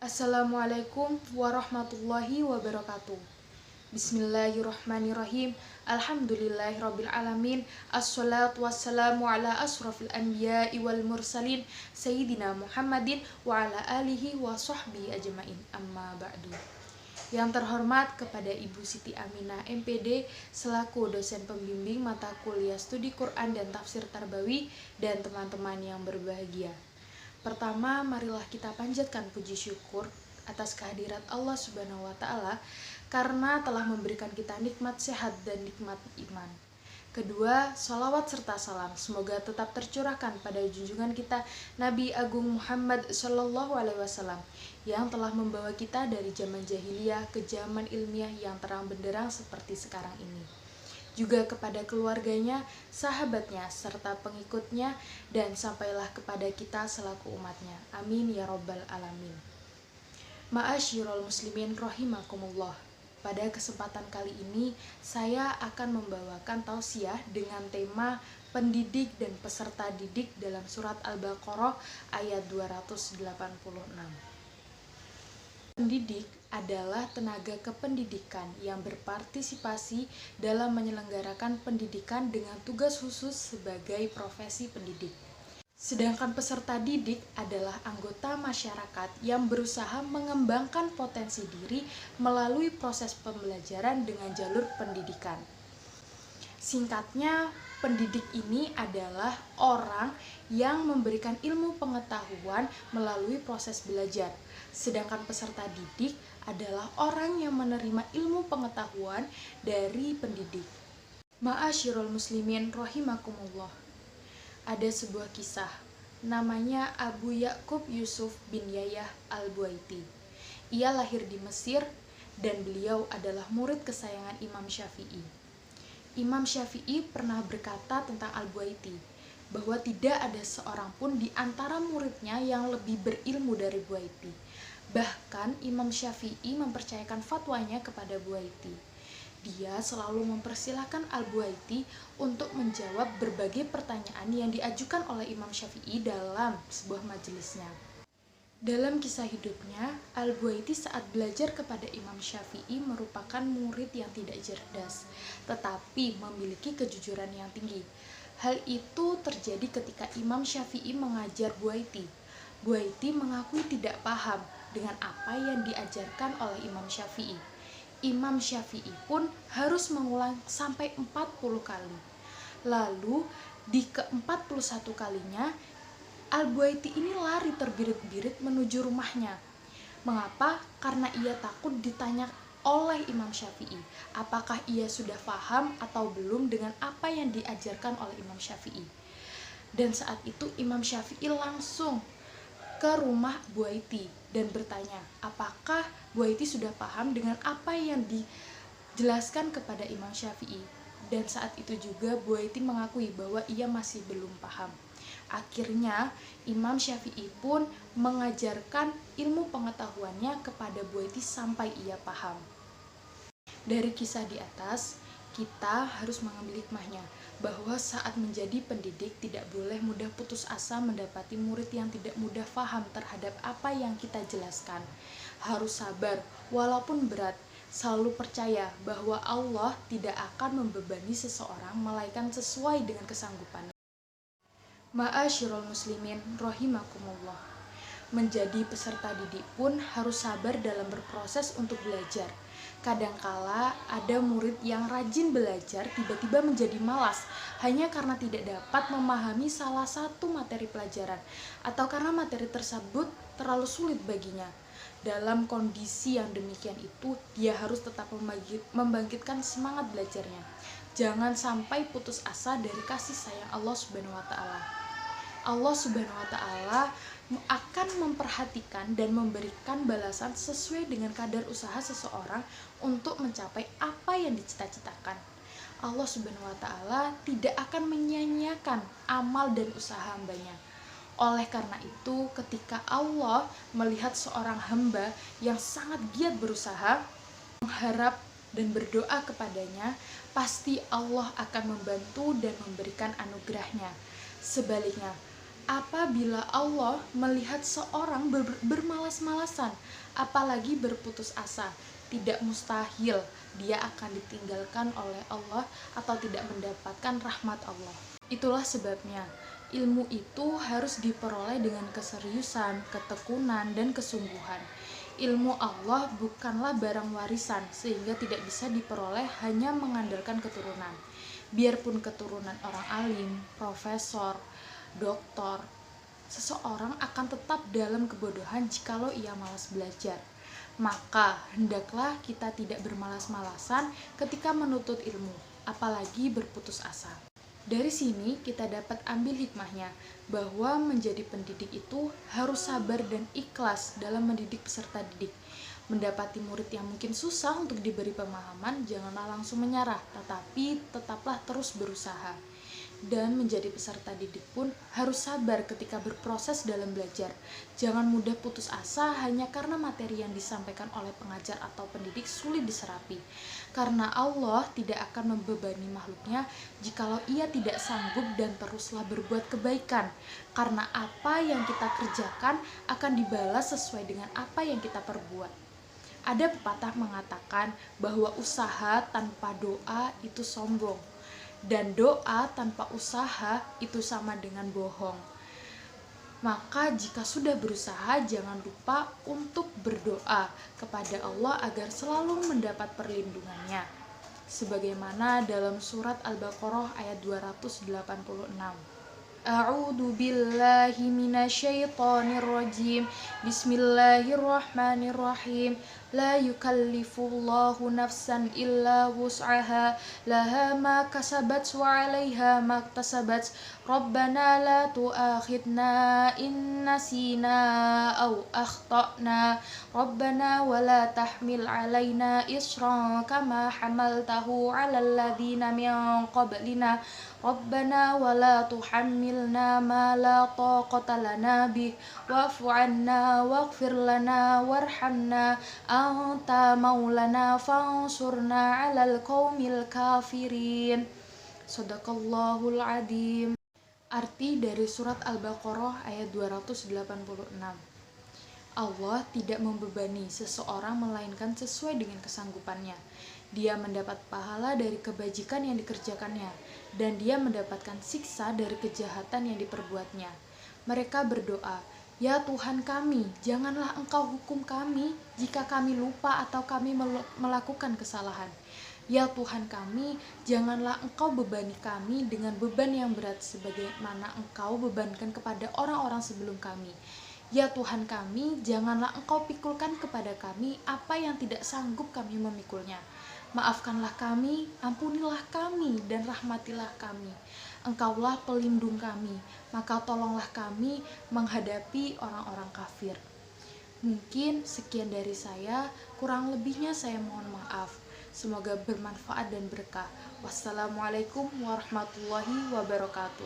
Assalamualaikum warahmatullahi wabarakatuh. Bismillahirrahmanirrahim. Alhamdulillahirrabbilalamin. Assalatu wassalamu ala asrafil anbiya'i wal mursalin Sayyidina Muhammadin wa ala alihi wa sahbihi ajma'in. Amma ba'du. Yang terhormat kepada Ibu Siti Aminah MPD selaku dosen pembimbing mata kuliah studi Quran dan tafsir Tarbawi dan teman-teman yang berbahagia. Pertama, marilah kita panjatkan puji syukur atas kehadirat Allah Subhanahu wa Ta'ala karena telah memberikan kita nikmat sehat dan nikmat iman. Kedua, sholawat serta salam semoga tetap tercurahkan pada junjungan kita Nabi Agung Muhammad SAW yang telah membawa kita dari zaman jahiliyah ke zaman ilmiah yang terang benderang seperti sekarang ini. Juga kepada keluarganya, sahabatnya, serta pengikutnya, dan sampailah kepada kita selaku umatnya. Amin ya robbal alamin. Ma'asyirul muslimin rahimakumullah. Pada kesempatan kali ini, saya akan membawakan tausiah dengan tema pendidik dan peserta didik dalam surat Al-Baqarah ayat 286. Pendidik adalah tenaga kependidikan yang berpartisipasi dalam menyelenggarakan pendidikan dengan tugas khusus sebagai profesi pendidik. Sedangkan peserta didik adalah anggota masyarakat yang berusaha mengembangkan potensi diri melalui proses pembelajaran dengan jalur pendidikan. Singkatnya, pendidik ini adalah orang yang memberikan ilmu pengetahuan melalui proses belajar. Sedangkan peserta didik adalah orang yang menerima ilmu pengetahuan dari pendidik. Ma'asyirul muslimin rahimakumullah. Ada sebuah kisah, namanya Abu Ya'qub Yusuf bin Yahya al-Buaiti. Ia lahir di Mesir dan beliau adalah murid kesayangan Imam Syafi'i. Imam Syafi'i pernah berkata tentang Al-Buaiti bahwa tidak ada seorang pun di antara muridnya yang lebih berilmu dari Buaiti. Bahkan Imam Syafi'i mempercayakan fatwanya kepada Buaiti. Dia selalu mempersilahkan Al-Buaiti untuk menjawab berbagai pertanyaan yang diajukan oleh Imam Syafi'i dalam sebuah majelisnya. Dalam kisah hidupnya, Al-Buaiti saat belajar kepada Imam Syafi'i merupakan murid yang tidak cerdas, tetapi memiliki kejujuran yang tinggi. Hal itu terjadi ketika Imam Syafi'i mengajar Buaiti. Buaiti mengakui tidak paham dengan apa yang diajarkan oleh Imam Syafi'i. Imam Syafi'i pun harus mengulang sampai 40 kali. Lalu, di ke-41 kalinya, Al-Buaiti ini lari terbirit-birit menuju rumahnya. Mengapa? Karena ia takut ditanya oleh Imam Syafi'i, apakah ia sudah paham atau belum dengan apa yang diajarkan oleh Imam Syafi'i. Dan saat itu Imam Syafi'i langsung ke rumah Buaiti dan bertanya, apakah Buaiti sudah paham dengan apa yang dijelaskan kepada Imam Syafi'i. Dan saat itu juga Buaiti mengakui bahwa ia masih belum paham. Akhirnya Imam Syafi'i pun mengajarkan ilmu pengetahuannya kepada Buaiti sampai ia paham. Dari kisah di atas, kita harus mengambil hikmahnya bahwa saat menjadi pendidik tidak boleh mudah putus asa mendapati murid yang tidak mudah paham terhadap apa yang kita jelaskan. Harus sabar walaupun berat, selalu percaya bahwa Allah tidak akan membebani seseorang melainkan sesuai dengan kesanggupannya. Ma'asyirul muslimin rahimakumullah. Menjadi peserta didik pun harus sabar dalam berproses untuk belajar. Kadangkala ada murid yang rajin belajar tiba-tiba menjadi malas hanya karena tidak dapat memahami salah satu materi pelajaran atau karena materi tersebut terlalu sulit baginya. Dalam kondisi yang demikian itu, dia harus tetap membangkitkan semangat belajarnya. Jangan sampai putus asa dari kasih sayang Allah Subhanahu wa Ta'ala. Allah Subhanahu wa Ta'ala akan memperhatikan dan memberikan balasan sesuai dengan kadar usaha seseorang untuk mencapai apa yang dicita-citakan. Allah Subhanahu wa Ta'ala tidak akan menyia-nyiakan amal dan usaha hambanya. Oleh karena itu, ketika Allah melihat seorang hamba yang sangat giat berusaha, mengharap dan berdoa kepadanya, pasti Allah akan membantu dan memberikan anugerahnya. Sebaliknya, Apabila Allah melihat seorang bermalas-malasan, apalagi berputus asa, tidak mustahil dia akan ditinggalkan oleh Allah atau tidak mendapatkan rahmat Allah. Itulah sebabnya ilmu itu harus diperoleh dengan keseriusan, ketekunan, dan kesungguhan. Ilmu Allah bukanlah barang warisan sehingga tidak bisa diperoleh hanya mengandalkan keturunan. Biarpun keturunan orang alim, profesor, doktor, seseorang akan tetap dalam kebodohan jikalau ia malas belajar. Maka hendaklah kita tidak bermalas-malasan ketika menuntut ilmu, apalagi berputus asa. Dari sini kita dapat ambil hikmahnya bahwa menjadi pendidik itu harus sabar dan ikhlas dalam mendidik peserta didik. Mendapati murid yang mungkin susah untuk diberi pemahaman, janganlah langsung menyerah, tetapi tetaplah terus berusaha. Dan menjadi peserta didik pun harus sabar ketika berproses dalam belajar. Jangan mudah putus asa hanya karena materi yang disampaikan oleh pengajar atau pendidik sulit diserapi. Karena Allah tidak akan membebani makhluknya jikalau ia tidak sanggup dan teruslah berbuat kebaikan. Karena apa yang kita kerjakan akan dibalas sesuai dengan apa yang kita perbuat. Ada pepatah mengatakan bahwa usaha tanpa doa itu sombong. Dan doa tanpa usaha itu sama dengan bohong. Maka jika sudah berusaha, jangan lupa untuk berdoa kepada Allah agar selalu mendapat perlindungannya. Sebagaimana dalam surat Al-Baqarah ayat 286. A'udzu billahi minasyaitonir rajim. Bismillahirrahmanirrahim. La yukallifullahu nafsan illa wus'aha, laha ma kasabat wa 'alaiha ma iktasabat. Rabbana la tu'akhidna in nasina aw akhtana. Rabbana wa la tahmil 'alaina isran kama hamaltahu 'alal ladzina min qablina. Rabbana wa la tuhammilna ma la taqata lana bih, wa'fu 'anna waghfir lana warhamna anta maulana fansurna 'alal qaumil kafirin. Shadaqallahul adzim. Arti dari surat Al-Baqarah ayat 286. Allah tidak membebani seseorang melainkan sesuai dengan kesanggupannya. Dia mendapat pahala dari kebajikan yang dikerjakannya, dan dia mendapatkan siksa dari kejahatan yang diperbuatnya. Mereka berdoa, "Ya Tuhan kami, janganlah Engkau hukum kami jika kami lupa atau kami melakukan kesalahan. Ya Tuhan kami, janganlah Engkau bebani kami dengan beban yang berat sebagaimana Engkau bebankan kepada orang-orang sebelum kami. Ya Tuhan kami, janganlah Engkau pikulkan kepada kami apa yang tidak sanggup kami memikulnya. Maafkanlah kami, ampunilah kami, dan rahmatilah kami. Engkaulah pelindung kami, maka tolonglah kami menghadapi orang-orang kafir." Mungkin sekian dari saya, kurang lebihnya saya mohon maaf. Semoga bermanfaat dan berkah. Wassalamualaikum warahmatullahi wabarakatuh.